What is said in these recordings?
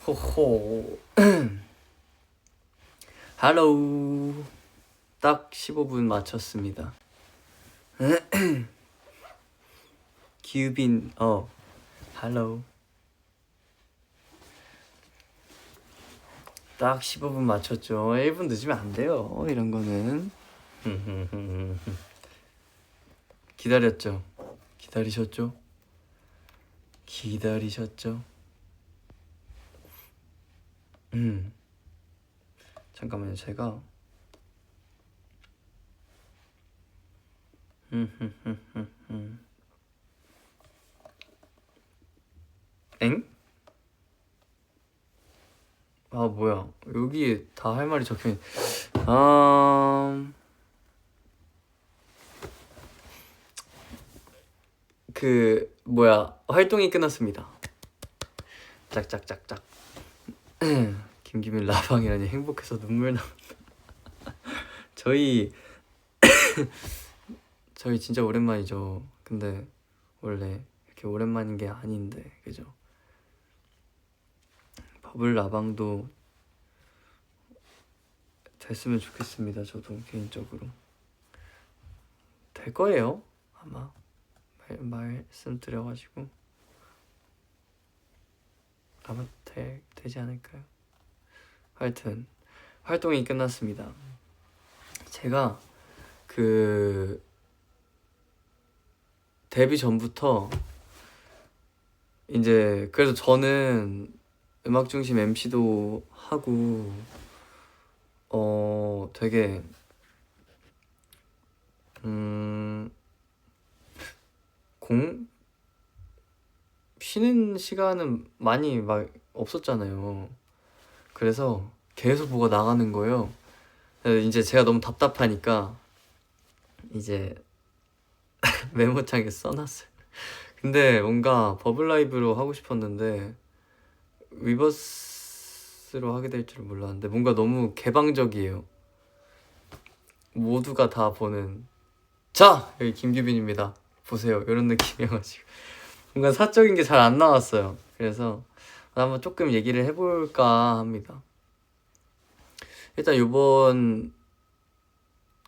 호호. 할로우. 딱 15분 맞췄습니다. 기우빈 할로우. 딱 15분 맞췄죠. 1분 늦으면 안 돼요. 이런 거는. 기다렸죠. 기다리셨죠? 잠깐만요. 제가 엥? 아 뭐야 여기 다 할 말이 적혀있. 그 뭐야 활동이 끝났습니다. 짝짝짝짝. 김기민 라방이라니 행복해서 눈물 나온다. 저희 진짜 오랜만이죠. 근데 원래 이렇게 오랜만인 게 아닌데 그죠? 버블 라방도 됐으면 좋겠습니다. 저도 개인적으로 될 거예요 아마. 말씀드려가지고 아마 되지 않을까요? 하여튼 활동이 끝났습니다. 제가 그 데뷔 전부터 이제 그래서 저는 음악 중심 MC도 하고 되게 쉬는 시간은 많이 막 없었잖아요. 그래서 계속 뭐가 나가는 거예요. 이제 제가 너무 답답하니까 이제 메모장에 써놨어요. 근데 뭔가 버블라이브로 하고 싶었는데 위버스로 하게 될 줄 몰랐는데 뭔가 너무 개방적이에요. 모두가 다 보는 자! 여기 김규빈입니다 보세요 이런 느낌이어가지고 뭔가 사적인 게 잘 안 나왔어요. 그래서 한번 조금 얘기를 해볼까 합니다. 일단 요번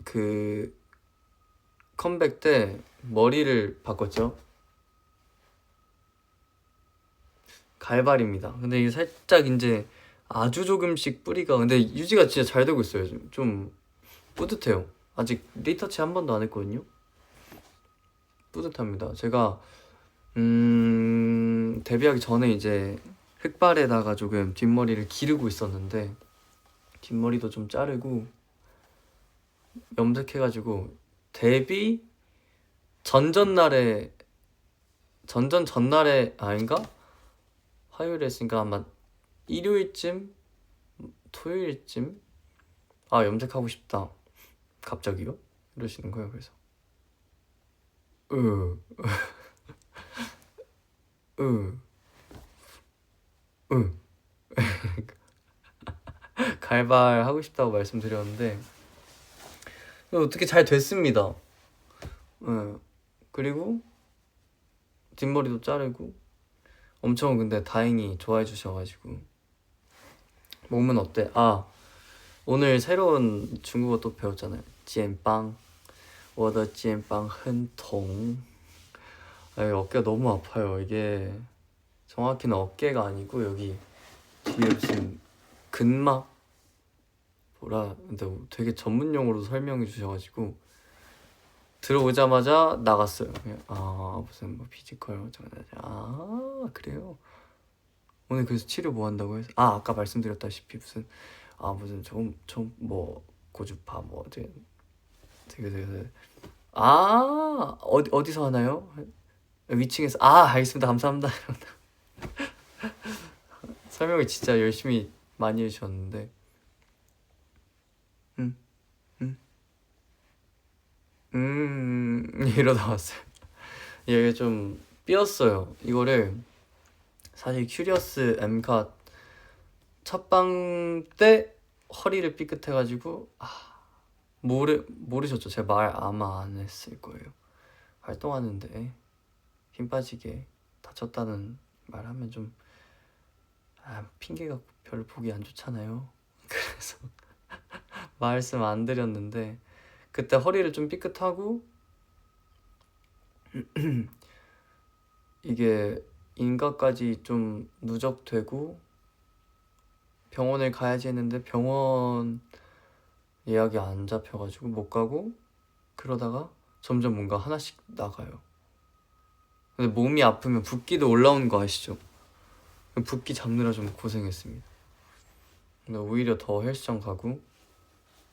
그 컴백 때 머리를 바꿨죠. 갈발입니다. 근데 이게 살짝 이제 아주 조금씩 뿌리가 근데 유지가 진짜 잘 되고 있어요. 좀 뿌듯해요. 아직 리터치 한 번도 안 했거든요. 뿌듯합니다. 제가 데뷔하기 전에 이제 흑발에다가 조금 뒷머리를 기르고 있었는데 뒷머리도 좀 자르고 염색해가지고 데뷔 전전날에 아닌가? 화요일에 했으니까 아마 일요일쯤 토요일쯤 염색하고 싶다 갑자기요? 이러시는 거예요. 그래서 갈발하고 싶다고 말씀드렸는데 어떻게 잘 됐습니다. 그리고 뒷머리도 자르고 엄청 근데 다행히 좋아해 주셔가지고. 몸은 어때? 오늘 새로운 중국어 또 배웠잖아요. 찌엔빵 我的肩膀很痛. 어깨가 너무 아파요. 이게 정확히는 어깨가 아니고 여기 뒤에 무슨 근막 근데 되게 전문 용어로 설명해 주셔가지고 들어오자마자 나갔어요. 무슨 뭐 피지컬 그래요. 오늘 그래서 치료 뭐 한다고 해서 아까 말씀드렸다시피 무슨 좀 뭐 고주파 뭐 되게 어디서 하나요? 위층에서 알겠습니다. 감사합니다. 설명을 진짜 열심히 많이 해주셨는데 이러다 왔어요. 이게 좀 삐었어요. 이거를 사실 큐리어스 엠컷 첫방 때 허리를 삐끗해가지고 모르셨죠? 제가 말 아마 안 했을 거예요. 활동하는데 힘 빠지게 다쳤다는 말 하면 좀 핑계가 별로 보기 안 좋잖아요. 그래서 말씀 안 드렸는데 그때 허리를 좀 삐끗하고 이게 인가까지 좀 누적되고 병원을 가야지 했는데 병원 예약이 안 잡혀가지고 못 가고 그러다가 점점 뭔가 하나씩 나가요. 근데 몸이 아프면 붓기도 올라오는 거 아시죠? 붓기 잡느라 좀 고생했습니다. 근데 오히려 더 헬스장 가고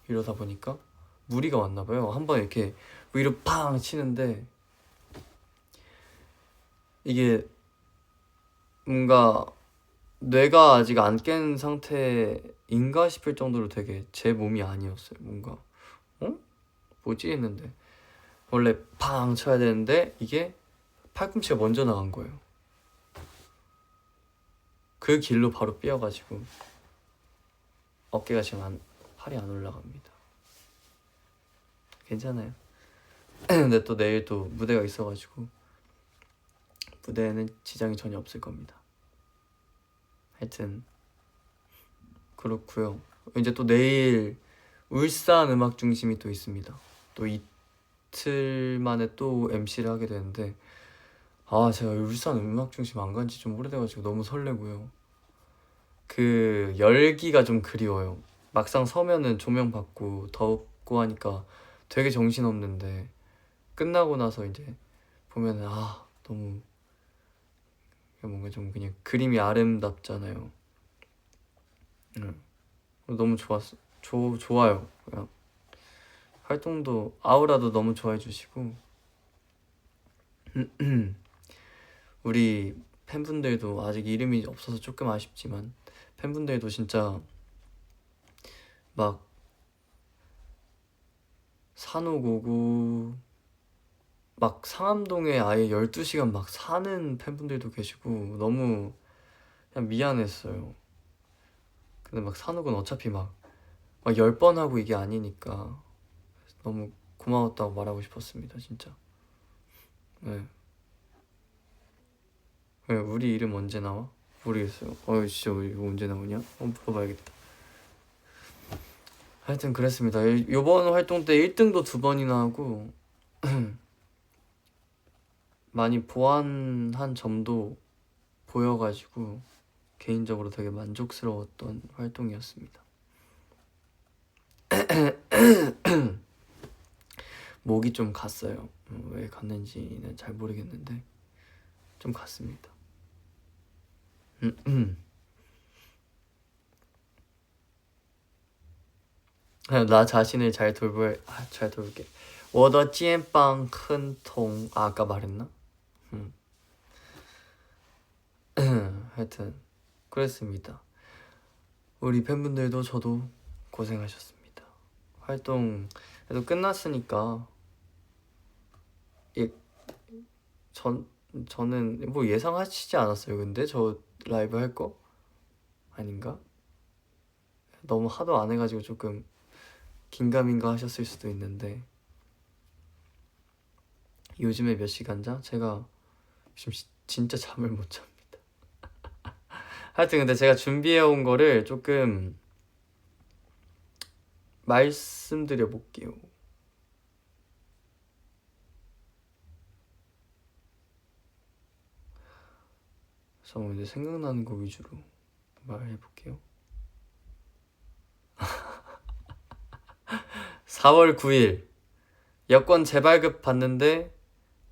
이러다 보니까 무리가 왔나 봐요. 한번 이렇게 위로 팡 치는데 이게 뭔가 뇌가 아직 안 깬 상태인가 싶을 정도로 되게 제 몸이 아니었어요. 뭔가 뭐지 했는데 원래 팡 쳐야 되는데 이게 팔꿈치가 먼저 나간 거예요. 그 길로 바로 삐어가지고 어깨가 지금 팔이 안 올라갑니다. 괜찮아요. 근데 또 내일 또 무대가 있어가지고 무대에는 지장이 전혀 없을 겁니다. 하여튼 그렇고요. 이제 또 내일 울산 음악 중심이 또 있습니다. 또 이틀 만에 또 MC를 하게 되는데 제가 울산 음악 중심 안 간지 좀 오래돼가지고 너무 설레고요. 그 열기가 좀 그리워요. 막상 서면은 조명 받고 덥고 하니까 되게 정신없는데 끝나고 나서 이제 보면은 너무 뭔가 좀 그냥 그림이 아름답잖아요. 너무 좋아요. 그냥 활동도 아우라도 너무 좋아해 주시고 우리 팬분들도 아직 이름이 없어서 조금 아쉽지만 팬분들도 진짜 막 산옥 오고 막 상암동에 아예 12시간 막 사는 팬분들도 계시고 너무 그냥 미안했어요. 근데 막 산옥은 어차피 막 10번 하고 이게 아니니까 너무 고마웠다고 말하고 싶었습니다. 진짜. 네. 우리 이름 언제 나와? 모르겠어요. 진짜 이거 언제 나오냐? 물어봐야겠다. 하여튼 그랬습니다. 요번 활동 때 1등도 2번이나 하고 많이 보완한 점도 보여가지고 개인적으로 되게 만족스러웠던 활동이었습니다. 목이 좀 갔어요. 왜 갔는지는 잘 모르겠는데 좀 갔습니다. 나 자신을 잘 돌볼게. 我的肩膀很痛. 아까 말했나? 하여튼 그랬습니다. 우리 팬분들도 저도 고생하셨습니다. 활동도 끝났으니까 저는 뭐 예상하시지 않았어요. 근데 저 라이브 할 거? 아닌가? 너무 하도 안 해가지고 조금 긴가민가 하셨을 수도 있는데 요즘에 몇 시간 자? 제가 지금 진짜 잠을 못 잡니다. 하여튼 근데 제가 준비해온 거를 조금 말씀드려 볼게요. 잠깐만 이제 생각나는 거 위주로 말해볼게요. 4월 9일 여권 재발급 받는데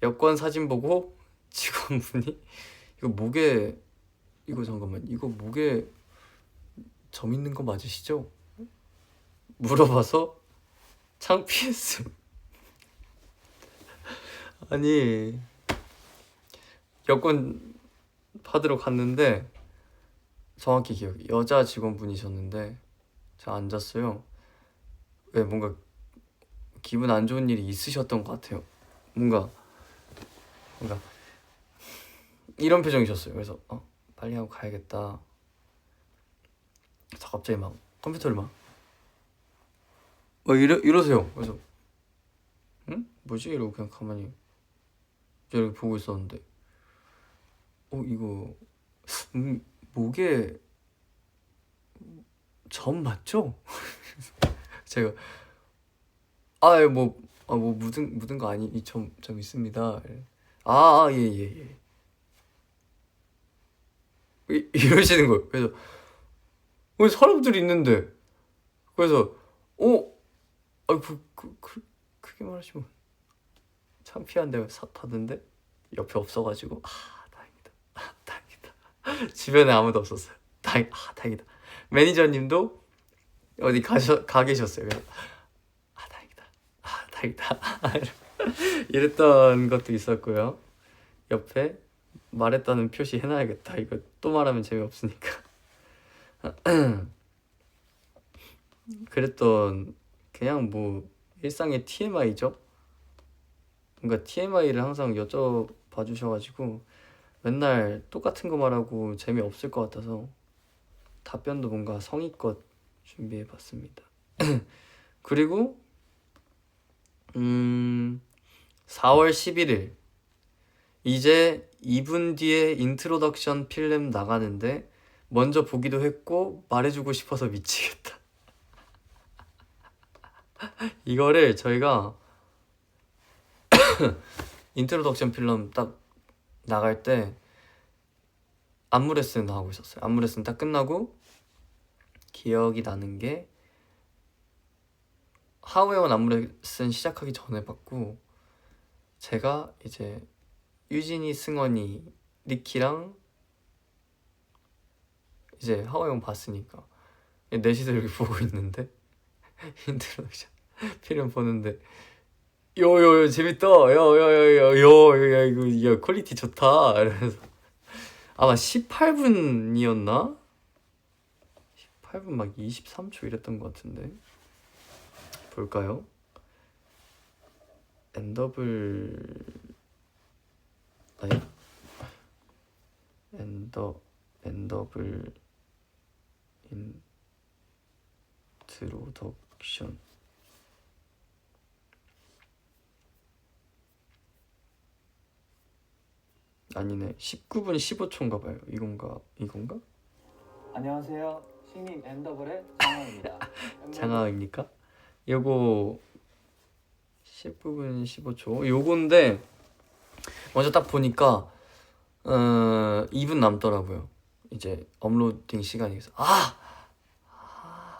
여권 사진 보고 직원분이 이거 목에 점 있는 거 맞으시죠? 물어봐서 창피했음. 아니 여권 받으러 갔는데 정확히 기억이 여자 직원분이셨는데 제가 앉았어요. 왜 뭔가 기분 안 좋은 일이 있으셨던 것 같아요. 뭔가 이런 표정이셨어요. 그래서 빨리 하고 가야겠다. 그래서 갑자기 막 컴퓨터를 막 이러세요. 그래서 응? 뭐지? 이러고 그냥 가만히 이렇게 보고 있었는데 이거 목에 점 맞죠? 제가 뭐 묻은 거 아니 점 있습니다. 예. 이러시는 거예요. 그래서 사람들이 있는데 그래서 크게 말하시면 창피한데 받은데 옆에 없어가지고 다행이다. 주변에 아무도 없었어요. 다행이다. 매니저님도 어디 가 계셨어요. 그래서 다행이다. 이랬던 것도 있었고요. 옆에 말했다는 표시 해놔야겠다. 이거 또 말하면 재미없으니까. 그랬던 그냥 뭐 일상의 TMI죠. 뭔가 TMI를 항상 여쭤봐 주셔가지고 맨날 똑같은 거 말하고 재미없을 것 같아서 답변도 뭔가 성의껏 준비해봤습니다. 그리고 4월 11일 이제 2분 뒤에 인트로덕션 필름 나가는데 먼저 보기도 했고 말해주고 싶어서 미치겠다. 이거를 저희가 인트로덕션 필름 딱 나갈 때 안무 레슨 하고 있었어요. 안무 레슨 딱 끝나고 기억이 나는 게 하우에원 안무 레슨 시작하기 전에 봤고 제가 이제 유진이, 승원이, 리키랑 이제 하우에원 봤으니까 넷이서 이렇게 보고 있는데 인트로덕션 필름 보는데 요 재밌다 야 이거 야 퀄리티 좋다 이러면서 아마 18분이었나? 18분 막 23초 이랬던 것 같은데 볼까요? 엔더블 인트로덕션 아니네 19분 15초인가 봐요. 이건가? 안녕하세요. 신인 엔더블의 장하입니다. 장하입니까? 요거 19분 15초 요건데 먼저 딱 보니까 2분 남더라고요. 이제 업로딩 시간이 있어.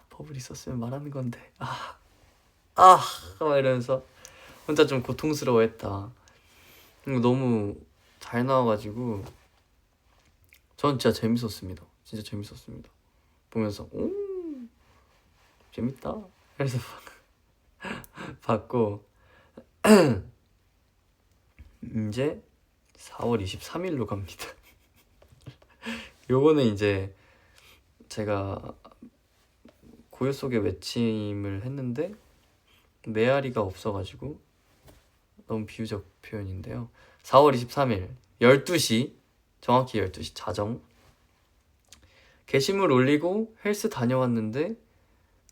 버블 있었으면 말하는 건데 막 이러면서 혼자 좀 고통스러워했다. 너무 잘 나와가지고 전 진짜 재밌었습니다. 보면서 오 재밌다. 그래서 봤고 이제 4월 23일로 갑니다. 요거는 이제 제가 고요 속에 외침을 했는데 메아리가 없어가지고 너무 비유적 표현인데요. 4월 23일 12시 정확히 12시 자정 게시물 올리고 헬스 다녀왔는데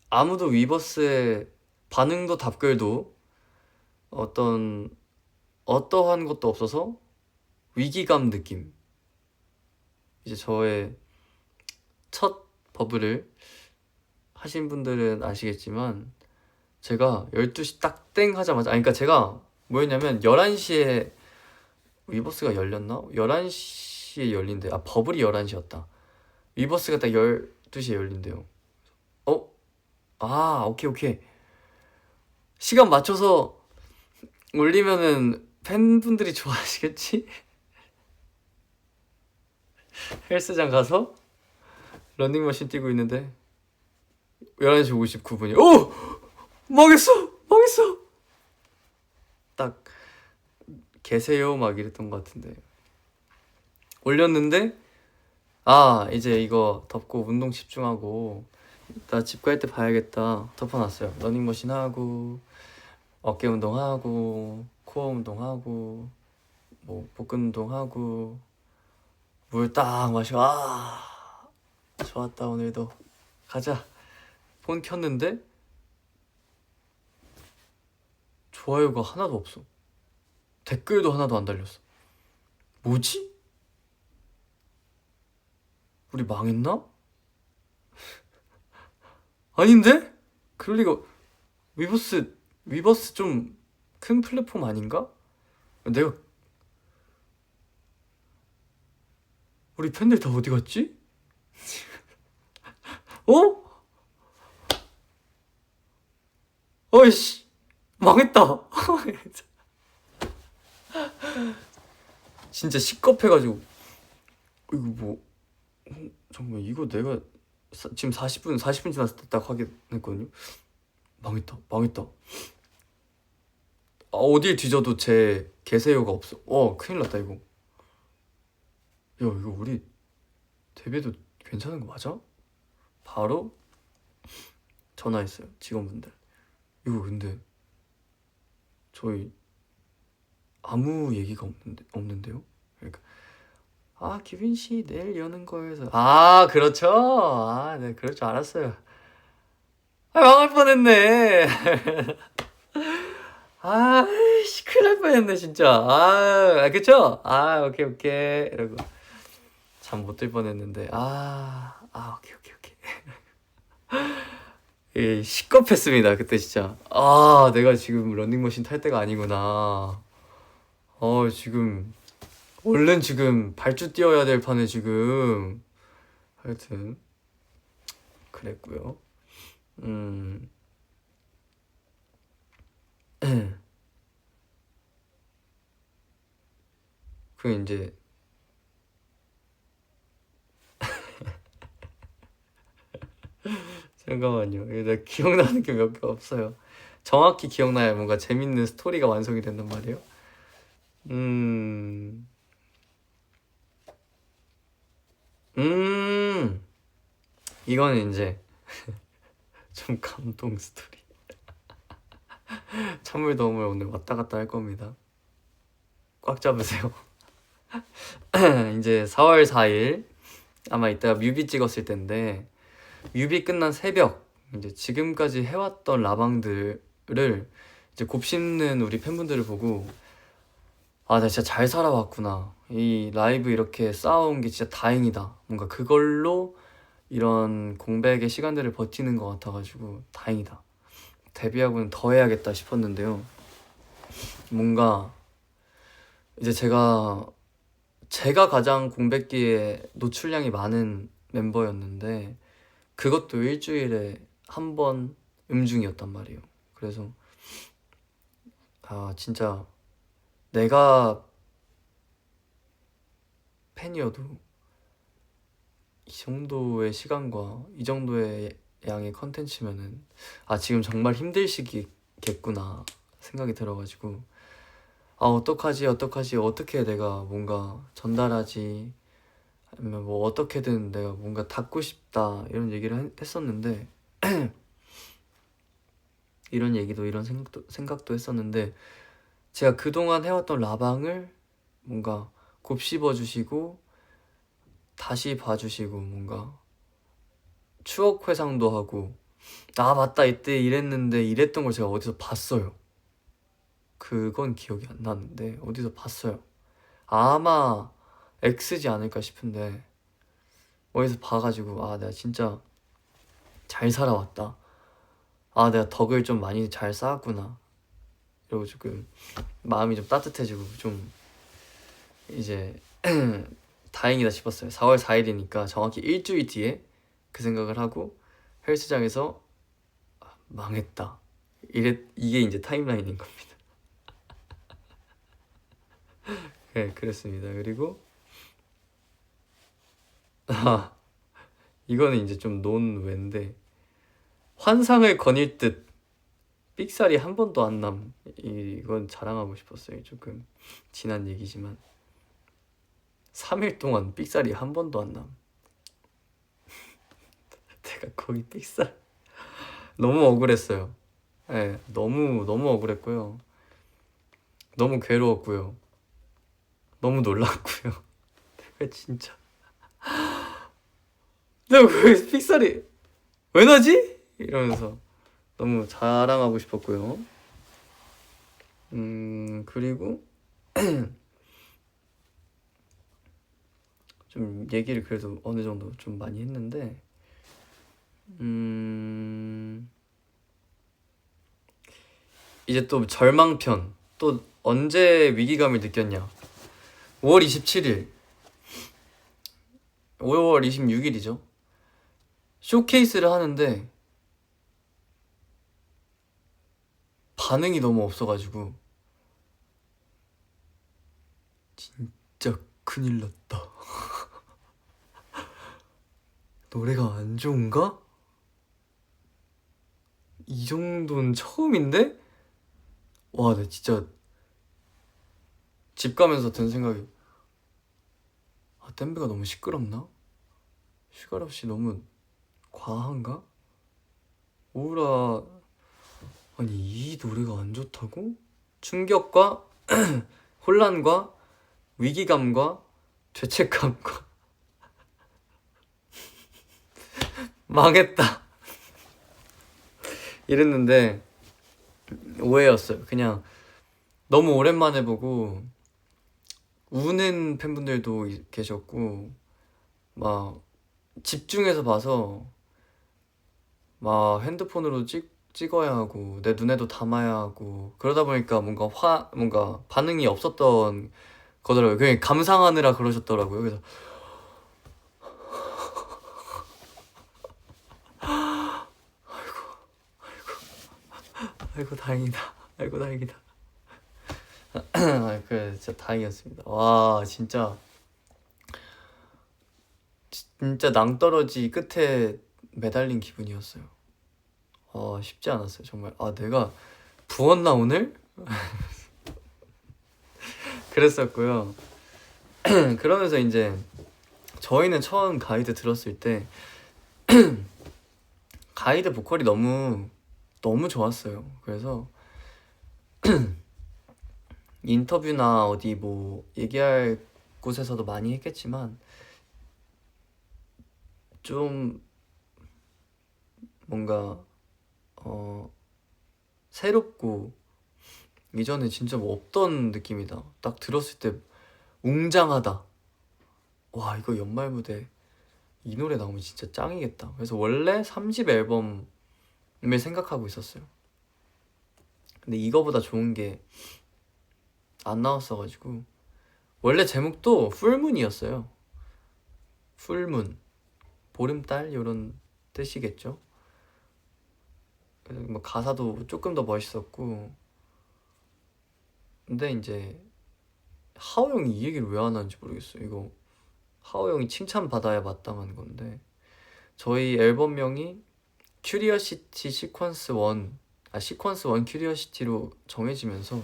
아무도 위버스에 반응도 답글도 어떠한 것도 없어서 위기감 느낌. 이제 저의 첫 버블을 하신 분들은 아시겠지만 제가 12시 딱 땡 하자마자 그러니까 제가 뭐였냐면 11시에 위버스가 열렸나? 11시에 열린대. 버블이 11시였다. 위버스가 딱 12시에 열린대요. 오케이. 시간 맞춰서 올리면은 팬분들이 좋아하시겠지? 헬스장 가서 런닝머신 뛰고 있는데 11시 59분이 망했어! 딱 계세요 막 이랬던 것 같은데 올렸는데 이제 이거 덮고 운동 집중하고 나 집 갈 때 봐야겠다 덮어놨어요. 러닝머신 하고 어깨 운동하고 코어 운동하고 뭐 복근 운동하고 물 딱 마시고 좋았다 오늘도 가자 폰 켰는데 좋아요가 하나도 없어. 댓글도 하나도 안 달렸어. 뭐지? 우리 망했나? 아닌데? 그럴 리가. 위버스 좀 큰 플랫폼 아닌가? 내가 우리 팬들 다 어디 갔지? 어? 어이씨 망했다. 진짜 시겁해가지고 이거 뭐 잠깐만 이거 내가 지금 40분 지났을 때 딱 확인했거든요. 망했다. 아, 어딜 뒤져도 제 계세요가 없어. 큰일 났다 이거. 야 이거 우리 데뷔해도 괜찮은 거 맞아? 바로 전화했어요 직원분들. 이거 근데 저희 아무 얘기가 없는데요? 그러니까 기빈 씨 내일 여는 거여서 그렇죠. 네 그럴 줄 알았어요. 망할 뻔했네. 씨 큰일 날 뻔했네 진짜. 그쵸? 오케이 이러고 잠 못 들 뻔했는데 오케이 시겁했습니다 그때 진짜. 내가 지금 런닝머신 탈 때가 아니구나. 지금 얼른 지금 발주 뛰어야 될 판에 지금. 하여튼 그랬고요. 그 이제 잠깐만요. 나 기억나는 게 몇 개 없어요. 정확히 기억나야 뭔가 재밌는 스토리가 완성이 된단 말이에요. 이거는 이제 좀 감동 스토리. 찬물더물 오늘 왔다 갔다 할 겁니다. 꽉 잡으세요. 이제 4월 4일 아마 이따가 뮤비 찍었을 텐데 뮤비 끝난 새벽 이제 지금까지 해왔던 라방들을 이제 곱씹는 우리 팬분들을 보고 나 진짜 잘 살아왔구나. 이 라이브 이렇게 쌓아온 게 진짜 다행이다. 뭔가 그걸로 이런 공백의 시간들을 버티는 것 같아가지고 다행이다. 데뷔하고는 더 해야겠다 싶었는데요. 뭔가 이제 제가 가장 공백기에 노출량이 많은 멤버였는데 그것도 일주일에 한 번 음중이었단 말이에요. 그래서 진짜 내가 팬이어도 이 정도의 시간과 이 정도의 양의 컨텐츠면은 지금 정말 힘들 시기겠구나 생각이 들어가지고 어떡하지 어떻게 내가 뭔가 전달하지 아니면 뭐 어떻게든 내가 뭔가 닫고 싶다 이런 얘기를 했었는데 이런 얘기도 이런 생각도 했었는데 제가 그동안 해왔던 라방을 뭔가 곱씹어 주시고 다시 봐주시고 뭔가 추억 회상도 하고 맞다 이때 이랬는데 이랬던 걸 제가 어디서 봤어요. 그건 기억이 안 나는데 어디서 봤어요. 아마 X지 않을까 싶은데 어디서 봐가지고 내가 진짜 잘 살아왔다. 내가 덕을 좀 많이 잘 쌓았구나. 이러고 조금 마음이 좀 따뜻해지고 좀 이제 다행이다 싶었어요. 4월 4일이니까 정확히 일주일 뒤에 그 생각을 하고 헬스장에서 망했다. 이게 이제 타임라인인 겁니다. 네, 그랬습니다. 그리고 이거는 이제 좀 논외인데 환상을 거닐 듯 삑살이 한 번도 안 남. 이건 자랑하고 싶었어요. 조금 지난 얘기지만 3일 동안 삑살이 한 번도 안 남. 내가 거기 삑살 너무 억울했어요. 네, 너무 억울했고요. 너무 괴로웠고요. 너무 놀랐고요. 내가 진짜 내가 왜 삑살이 왜 나지? 이러면서 너무 자랑하고 싶었고요. 그리고 좀 얘기를 그래도 어느 정도 좀 많이 했는데 이제 또 절망편. 또 언제 위기감을 느꼈냐? 5월 27일, 5월 26일이죠. 쇼케이스를 하는데 반응이 너무 없어가지고 진짜 큰일 났다. 노래가 안 좋은가? 이 정도는 처음인데? 와, 나 진짜 집 가면서 든 생각이, 아, 댐브가 너무 시끄럽나? 슈가럽씨 너무 과한가? 오라, 아니 이 노래가 안 좋다고? 충격과 혼란과 위기감과 죄책감과 망했다 이랬는데 오해였어요. 그냥 너무 오랜만에 보고 우는 팬분들도 계셨고 막 집중해서 봐서 막 핸드폰으로 찍어야 하고 내 눈에도 담아야 하고 그러다 보니까 뭔가 반응이 없었던 거더라고요. 그냥 감상하느라 그러셨더라고요. 그래서 아이고 다행이다. 아이고 다행이다. 그래 진짜 다행이었습니다. 와 진짜 낭떠러지 끝에 매달린 기분이었어요. 쉽지 않았어요 정말. 아 내가 부었나 오늘? 그랬었고요. 그러면서 이제 저희는 처음 가이드 들었을 때 가이드 보컬이 너무 좋았어요. 그래서 인터뷰나 어디 뭐 얘기할 곳에서도 많이 했겠지만 좀 뭔가 새롭고 이전에 진짜 뭐 없던 느낌이다. 딱 들었을 때 웅장하다. 와 이거 연말 무대 이 노래 나오면 진짜 짱이겠다. 그래서 원래 3집 앨범을 생각하고 있었어요. 근데 이거보다 좋은 게 안 나왔어가지고 원래 제목도 풀문이었어요. 풀문, 보름달 이런 뜻이겠죠. 그래서 뭐 가사도 조금 더 멋있었고 근데 이제 하오 형이 이 얘기를 왜 안 하는지 모르겠어요. 이거 하오 형이 칭찬받아야 마땅한 건데 저희 앨범명이 큐리어시티 시퀀스 1 시퀀스 1 큐리어시티로 정해지면서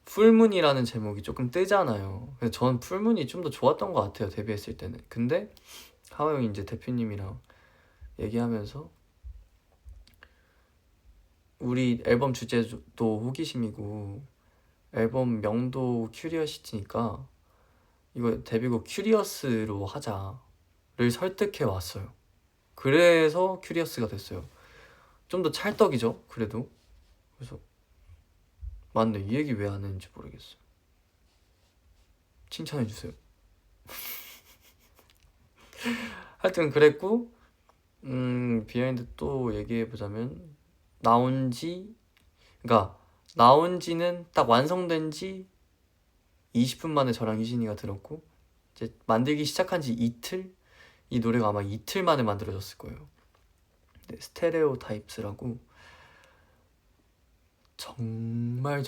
풀문이라는 제목이 조금 뜨잖아요. 그래서 전 풀문이 좀 더 좋았던 것 같아요 데뷔했을 때는. 근데 하오 형이 이제 대표님이랑 얘기하면서 우리 앨범 주제도 호기심이고 앨범 명도 큐리어시티니까 이거 데뷔곡 큐리어스로 하자를 설득해 왔어요. 그래서 큐리어스가 됐어요. 좀 더 찰떡이죠 그래도. 그래서 맞네 이 얘기 왜 안 했는지 모르겠어요. 칭찬해주세요. 하여튼 그랬고 비하인드 또 얘기해보자면 그러니까 나온 지는 딱 완성된 지 20분 만에 저랑 희진이가 들었고 이제 만들기 시작한 지 이틀? 이 노래가 아마 이틀 만에 만들어졌을 거예요. 네, 스테레오 타입스라고 정말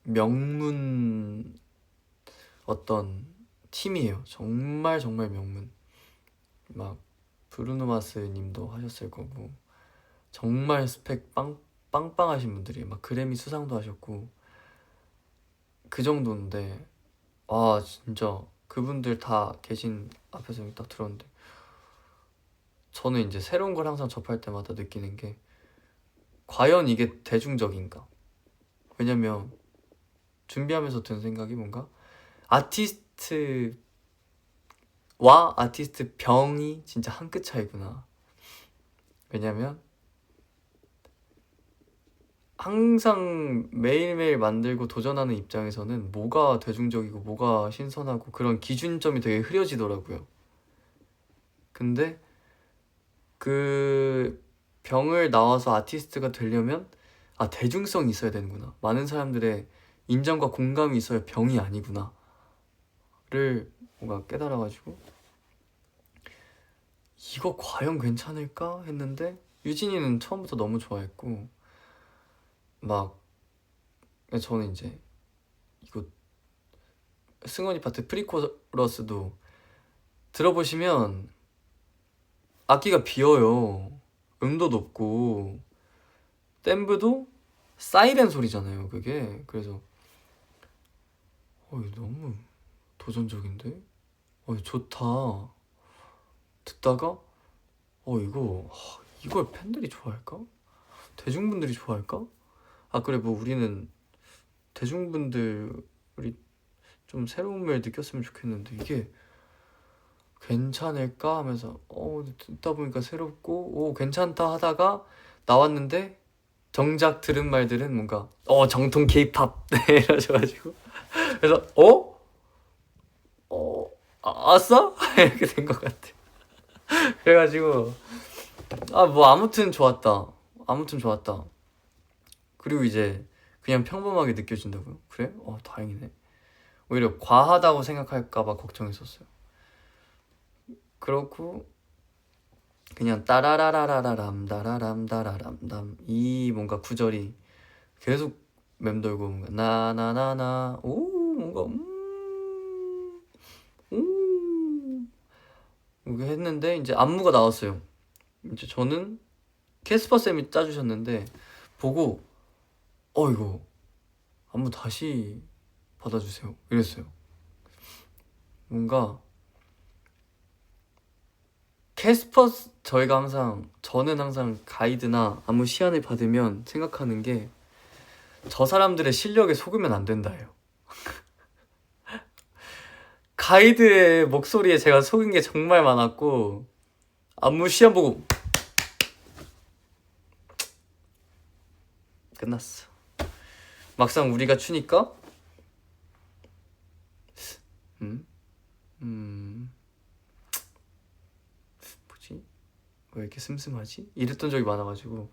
명문 어떤 팀이에요. 정말 명문. 막 브루노 마스 님도 하셨을 거고 정말 스펙 빵빵하신 분들이 막 그래미 수상도 하셨고 그 정도인데 진짜 그분들 다 계신 앞에서 딱 들었는데 저는 이제 새로운 걸 항상 접할 때마다 느끼는 게 과연 이게 대중적인가? 왜냐면 준비하면서 든 생각이 뭔가 아티스트와 아티스트 병이 진짜 한 끗 차이구나. 왜냐면 항상 매일매일 만들고 도전하는 입장에서는 뭐가 대중적이고 뭐가 신선하고 그런 기준점이 되게 흐려지더라고요. 근데 그 병을 나와서 아티스트가 되려면 대중성이 있어야 되는구나, 많은 사람들의 인정과 공감이 있어야 병이 아니구나를 뭔가 깨달아가지고 이거 과연 괜찮을까 했는데 유진이는 처음부터 너무 좋아했고 막 저는 이제 이거 승원이 파트 프리코러스도 들어보시면 악기가 비어요. 음도 높고 댐브도 사이렌 소리잖아요 그게. 그래서 이거 너무 도전적인데? 좋다. 듣다가 이걸 팬들이 좋아할까? 대중분들이 좋아할까? 그래 뭐 우리는 대중분들이 좀 새로움을 느꼈으면 좋겠는데 이게 괜찮을까 하면서 듣다 보니까 새롭고 괜찮다 하다가 나왔는데 정작 들은 말들은 뭔가 정통 케이팝 이러셔가지고 그래서 아싸? 이렇게 된 것 같아. 그래가지고 뭐 아무튼 좋았다. 그리고 이제 그냥 평범하게 느껴진다고요? 그래? 다행이네. 오히려 과하다고 생각할까봐 걱정했었어요. 그렇고 그냥 따라라라라라람 다라람 다라람담 이 뭔가 구절이 계속 맴돌고 뭔가 나나나나 뭔가 이렇게 했는데 이제 안무가 나왔어요. 이제 저는 캐스퍼 쌤이 짜주셨는데 보고 이거 안무 다시 받아주세요 이랬어요. 뭔가 저는 항상 가이드나 안무 시안을 받으면 생각하는 게 저 사람들의 실력에 속으면 안 된다예요. 가이드의 목소리에 제가 속은 게 정말 많았고 안무 시안 보고 끝났어. 막상 우리가 추니까 뭐지? 왜 이렇게 슴슴하지? 이랬던 적이 많아가지고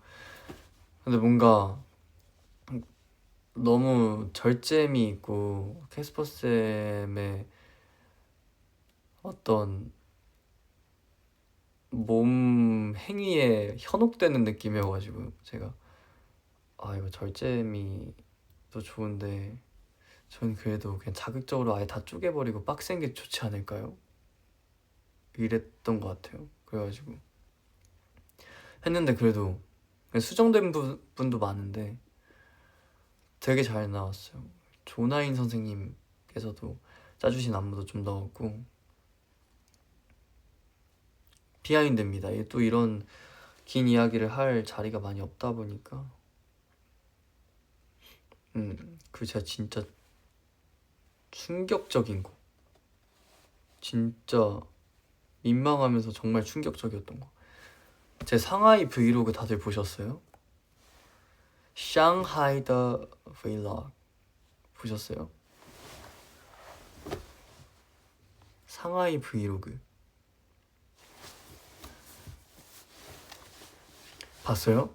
근데 뭔가 너무 절제미 있고 캐스퍼 쌤의 어떤 몸 행위에 현혹되는 느낌이어가지고 제가 이거 절제미도 좋은데 전 그래도 그냥 자극적으로 아예 다 쪼개버리고 빡센 게 좋지 않을까요? 이랬던 것 같아요. 그래가지고 했는데 그래도 수정된 분도 많은데 되게 잘 나왔어요. 조나인 선생님께서도 짜주신 안무도 좀 넣었고 비하인드입니다. 또 이런 긴 이야기를 할 자리가 많이 없다 보니까 그 제가 진짜 충격적인 거 진짜 민망하면서 정말 충격적이었던 거 제 상하이 브이로그 다들 보셨어요? 샹하이 더 브이로그 보셨어요? 상하이 브이로그 봤어요?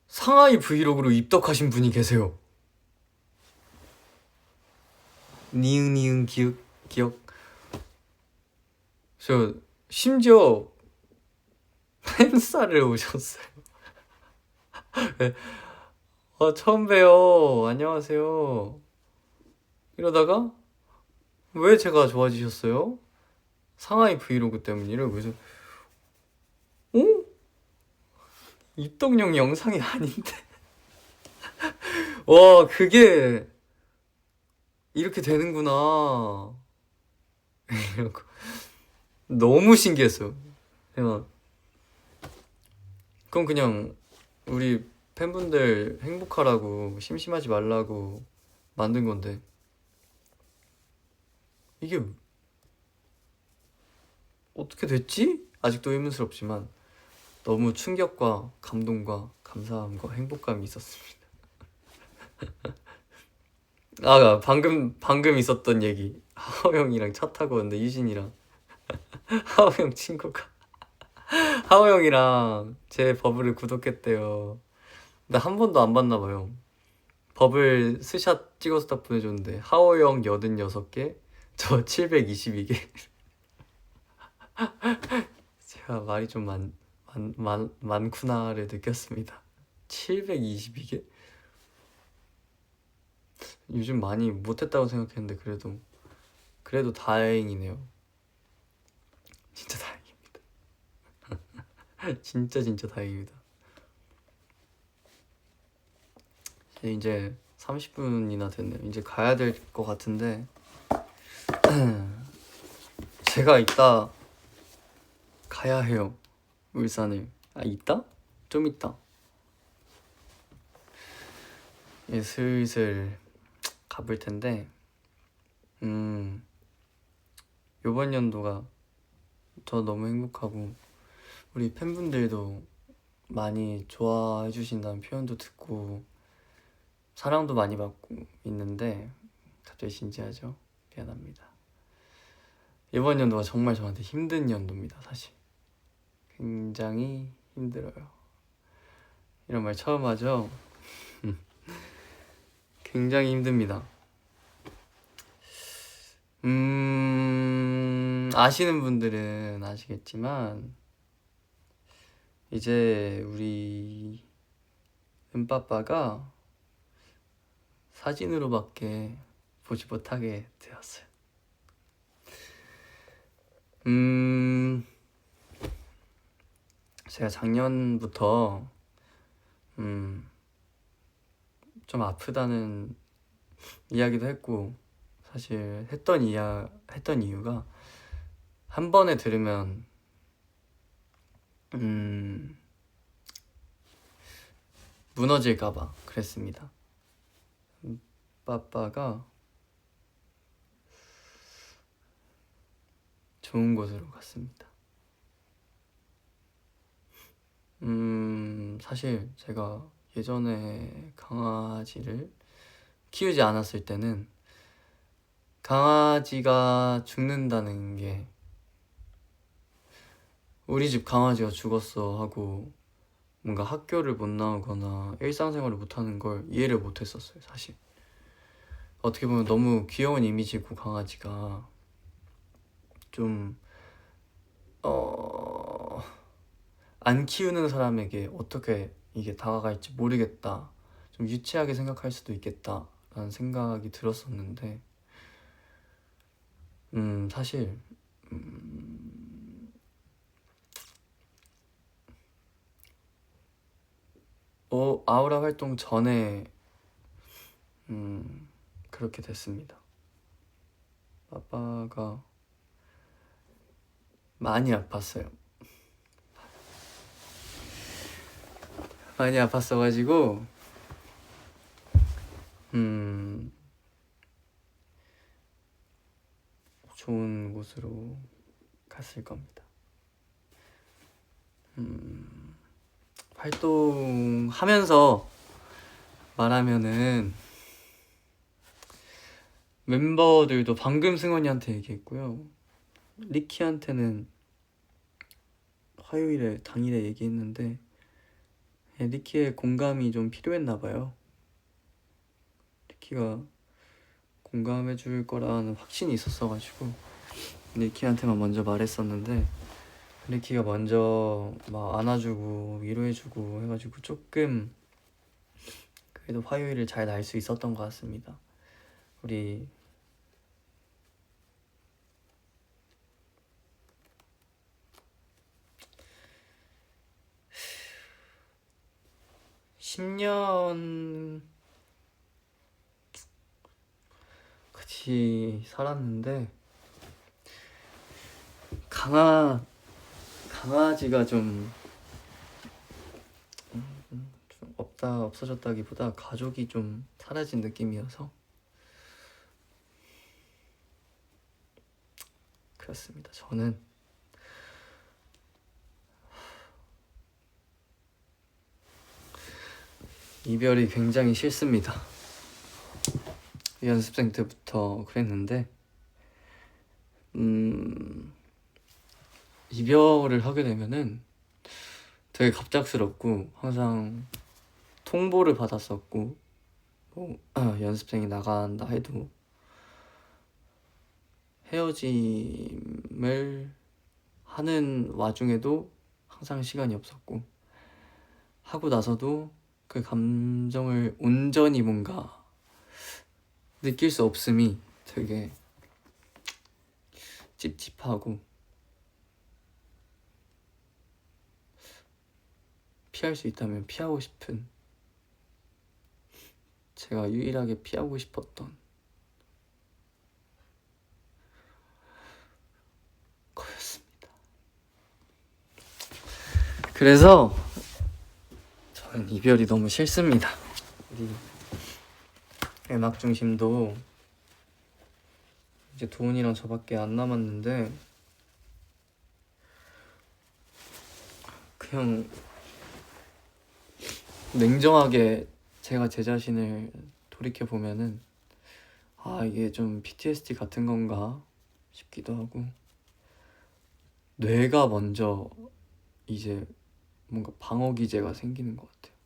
상하이 브이로그로 입덕하신 분이 계세요. 니은 기억. 저 심지어 팬싸를 오셨어요. 네. 처음 봬요. 안녕하세요. 이러다가 왜 제가 좋아지셨어요? 상하이 브이로그 때문이래요. 그래서 입덕용 영상이 아닌데 와 그게 이렇게 되는구나 이러고 너무 신기했어요. 그럼 그냥 우리 팬분들 행복하라고 심심하지 말라고 만든 건데 이게 어떻게 됐지? 아직도 의문스럽지만 너무 충격과 감동과 감사함과 행복감이 있었습니다. 방금 있었던 얘기 하오 형이랑 차 타고 왔는데 유진이랑 하오 형 친구가 하오 형이랑 제 버블을 구독했대요. 근데 한 번도 안 봤나 봐요. 버블 스샷 찍어서 딱 보내줬는데 하오 형 86개, 저 722개. 제가 말이 좀 많구나를 느꼈습니다. 722개? 요즘 많이 못했다고 생각했는데 그래도 다행이네요. 진짜 다행입니다. 진짜 다행입니다. 이제 30분이나 됐네요. 이제 가야 될 것 같은데 제가 이따 가야 해요. 울산을. 이따? 좀 이따. 예, 슬슬 가볼 텐데 요번 연도가 저 너무 행복하고 우리 팬분들도 많이 좋아해 주신다는 표현도 듣고 사랑도 많이 받고 있는데 갑자기 진지하죠? 미안합니다. 이번 연도가 정말 저한테 힘든 연도입니다. 사실 굉장히 힘들어요. 이런 말 처음 하죠? 굉장히 힘듭니다. 아시는 분들은 아시겠지만 이제 우리 은빠빠가 사진으로밖에 보지 못하게 되었어요. 제가 작년부터 좀 아프다는 이야기도 했고 사실 했던 이유가 한 번에 들으면 무너질까봐 그랬습니다. 빠빠가 좋은 곳으로 갔습니다. 사실 제가 예전에 강아지를 키우지 않았을 때는 강아지가 죽는다는 게 우리 집 강아지가 죽었어 하고 뭔가 학교를 못 나오거나 일상생활을 못하는 걸 이해를 못했었어요. 사실 어떻게 보면 너무 귀여운 이미지고 강아지가 좀 안 키우는 사람에게 어떻게 이게 다가갈지 모르겠다, 좀 유치하게 생각할 수도 있겠다 라는 생각이 들었었는데 사실 아우라 활동 전에 그렇게 됐습니다. 아빠가 많이 아팠어요. 많이 아팠어가지고 좋은 곳으로 갔을 겁니다. 활동하면서 말하면은 멤버들도 방금 승원이한테 얘기했고요. 리키한테는 화요일에 당일에 얘기했는데 리키의 공감이 좀 필요했나봐요. 리키가 공감해줄 거라는 확신이 있었어가지고 리키한테만 먼저 말했었는데 리키가 먼저 막 안아주고 위로해주고 해가지고 조금 그래도 화요일을 잘 날 수 있었던 것 같습니다. 우리 (10년) 같이 살았는데 강아지가 좀 없어졌다기보다 가족이 좀 사라진 느낌이어서 그렇습니다. 저는 이별이 굉장히 싫습니다. 연습생 때부터 그랬는데 이별을 하게 되면은 되게 갑작스럽고 항상 통보를 받았었고 뭐 연습생이 나간다 해도 헤어짐을 하는 와중에도 항상 시간이 없었고 하고 나서도 그 감정을 온전히 뭔가 느낄 수 없음이 되게 찝찝하고 피할 수 있다면 피하고 싶은, 제가 유일하게 피하고 싶었던 거였습니다. 그래서 저는 이별이 너무 싫습니다. 우리 음악 중심도 이제 도훈이랑 저밖에 안 남았는데 그냥 냉정하게 제가 제 자신을 돌이켜 보면은 아 이게 좀 PTSD 같은 건가 싶기도 하고, 뇌가 먼저 이제 뭔가 방어 기제가 생기는 것 같아요.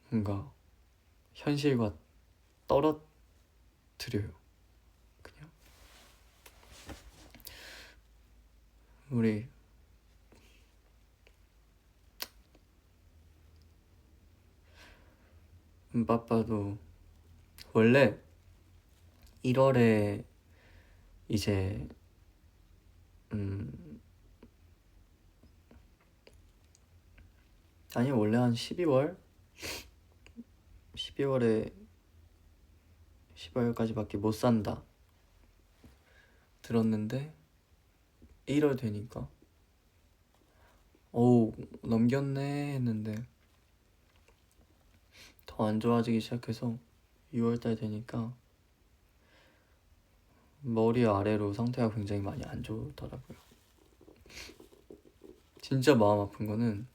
뭔가 현실과 떨어뜨려요. 그냥 우리 빠빠도 원래 1월에 이제 아니 원래 한 12월에 12월까지밖에 못 산다 들었는데 1월 되니까 오 넘겼네 했는데 더 안 좋아지기 시작해서 6월달 되니까 머리 아래로 상태가 굉장히 많이 안 좋더라고요. 진짜 마음 아픈 거는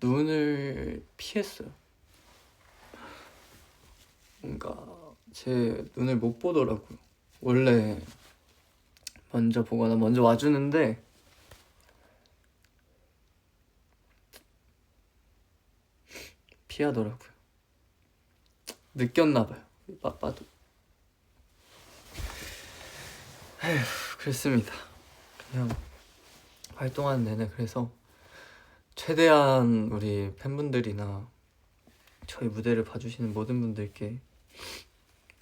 눈을 피했어요. 뭔가 제 눈을 못 보더라고요. 원래 먼저 보거나 먼저 와주는데 피하더라고요. 느꼈나봐요. 빠빠도. 에휴, 그랬습니다. 그냥 활동하는 내내 그래서 최대한 우리 팬분들이나 저희 무대를 봐주시는 모든 분들께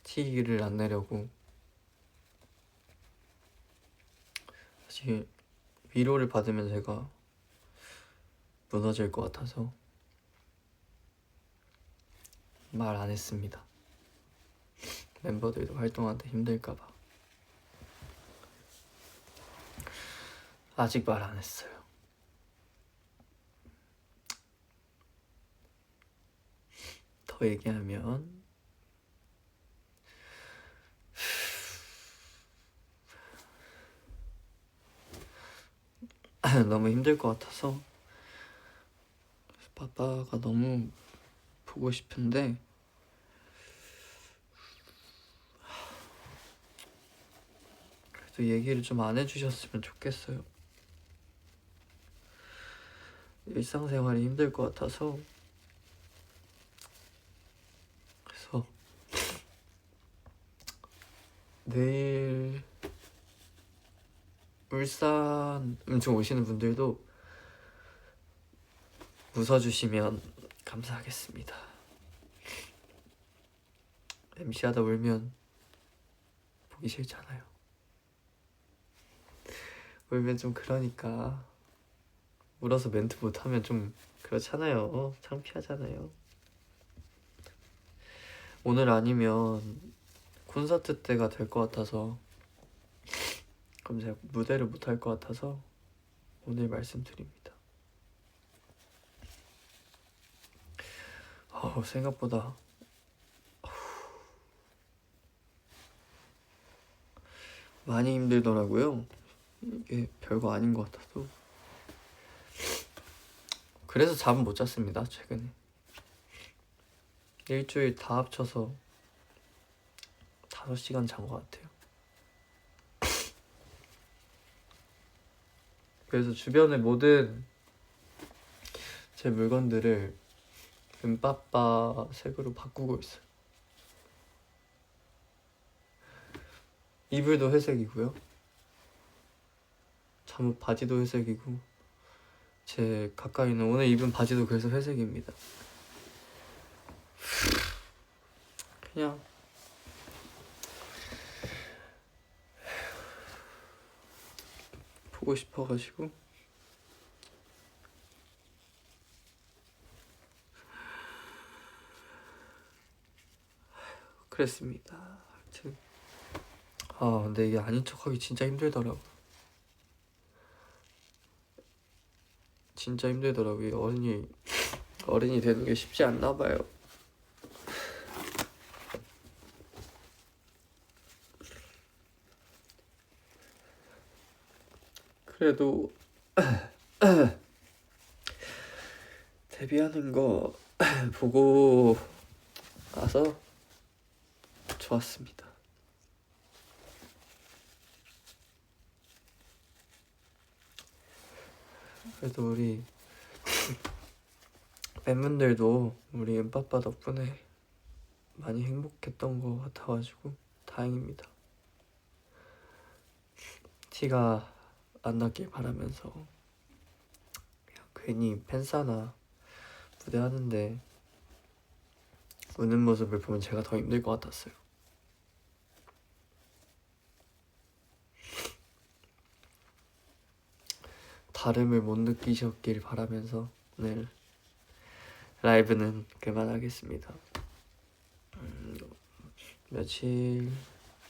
티를 안 내려고, 사실 위로를 받으면 제가 무너질 것 같아서 말 안 했습니다. 멤버들도 활동하는데 힘들까봐 아직 말 안 했어요. 더 얘기하면 너무 힘들 것 같아서 빠빠가 너무 보고 싶은데 그래도 얘기를 좀 안 해주셨으면 좋겠어요. 일상생활이 힘들 것 같아서. 그래서 내일 울산 음중 오시는 분들도 웃어주시면 감사하겠습니다. MC하다 울면 보기 싫잖아요. 울면 좀 그러니까, 울어서 멘트 못하면 좀 그렇잖아요. 창피하잖아요. 오늘 아니면 콘서트 때가 될 것 같아서, 그럼 제가 무대를 못 할 것 같아서 오늘 말씀드립니다. 생각보다 많이 힘들더라고요. 이게 별거 아닌 것 같아도. 그래서 잠은 못 잤습니다, 최근에. 일주일 다 합쳐서 5시간 잔 것 같아요. 그래서 주변의 모든 제 물건들을 은빠빠 색으로 바꾸고 있어요. 이불도 회색이고요. 잠옷 바지도 회색이고, 제 가까이 있는 오늘 입은 바지도 그래서 회색입니다. 그냥 보고 싶어가지고 그랬습니다. 하여튼 근데 이게 아닌 척하기 진짜 힘들더라고. 진짜 힘들더라고요. 어른이 되는 게 쉽지 않나 봐요. 그래도 데뷔하는 거 보고 나서 좋았습니다. 그래도 우리 팬분들도 우리 은빠빠 덕분에 많이 행복했던 것 같아가지고 다행입니다. 티가 안 났길 바라면서 그냥 괜히 팬싸나 무대하는데 우는 모습을 보면 제가 더 힘들 것 같았어요. 다름을 못 느끼셨길 바라면서 오늘 라이브는 그만하겠습니다.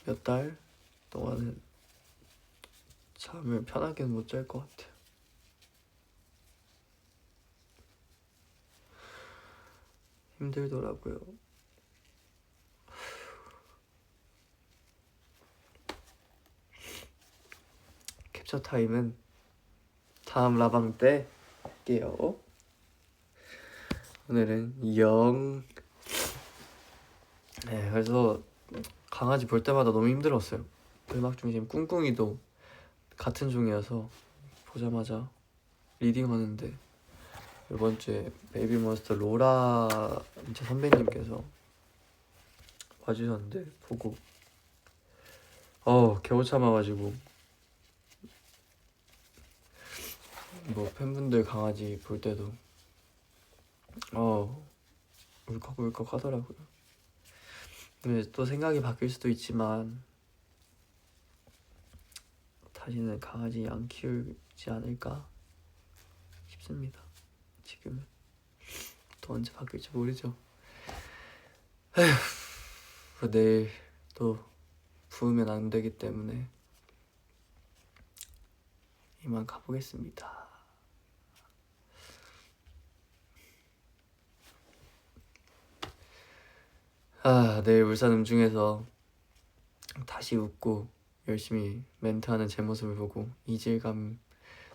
몇 달 동안은 잠을 편하게는 못 잘 것 같아요. 힘들더라고요. 캡처 타임은 다음 라방 때 할게요. 오늘은 0. 네, 그래서 강아지 볼 때마다 너무 힘들었어요. 음악 중심 꿍꿍이도 같은 종이어서 보자마자 리딩하는데 이번 주에 베이비몬스터 로라 제 선배님께서 와주셨는데 보고 겨우 참아가지고 뭐 팬분들 강아지 볼 때도 울컥울컥 하더라고요. 근데 또 생각이 바뀔 수도 있지만 다시는 강아지 안 키우지 않을까 싶습니다. 지금은 또 언제 바뀔지 모르죠. 에휴, 내일 또 부으면 안 되기 때문에 이만 가보겠습니다. 내일 울산 음중에서 다시 웃고 열심히 멘트하는 제 모습을 보고 이질감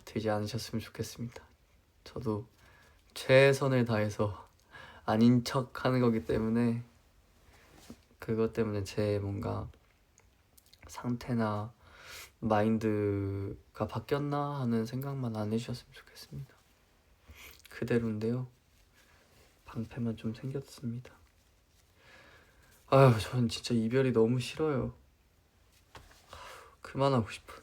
들지 않으셨으면 좋겠습니다. 저도 최선을 다해서 아닌 척 하는 거기 때문에 그것 때문에 제 뭔가 상태나 마인드가 바뀌었나 하는 생각만 안 해주셨으면 좋겠습니다. 그대로인데요. 방패만 좀 생겼습니다. 전 진짜 이별이 너무 싫어요. 그만하고 싶어.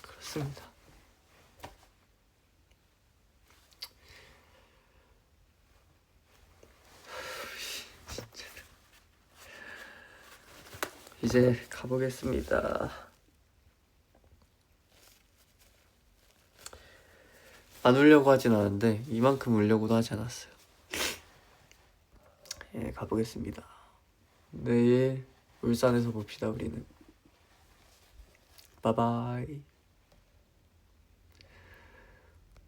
그렇습니다. 이제 가보겠습니다. 안 울려고 하진 않은데 이만큼 울려고도 하지 않았어요. 가보겠습니다. 내일 울산에서 봅시다. 우리는 바이바이.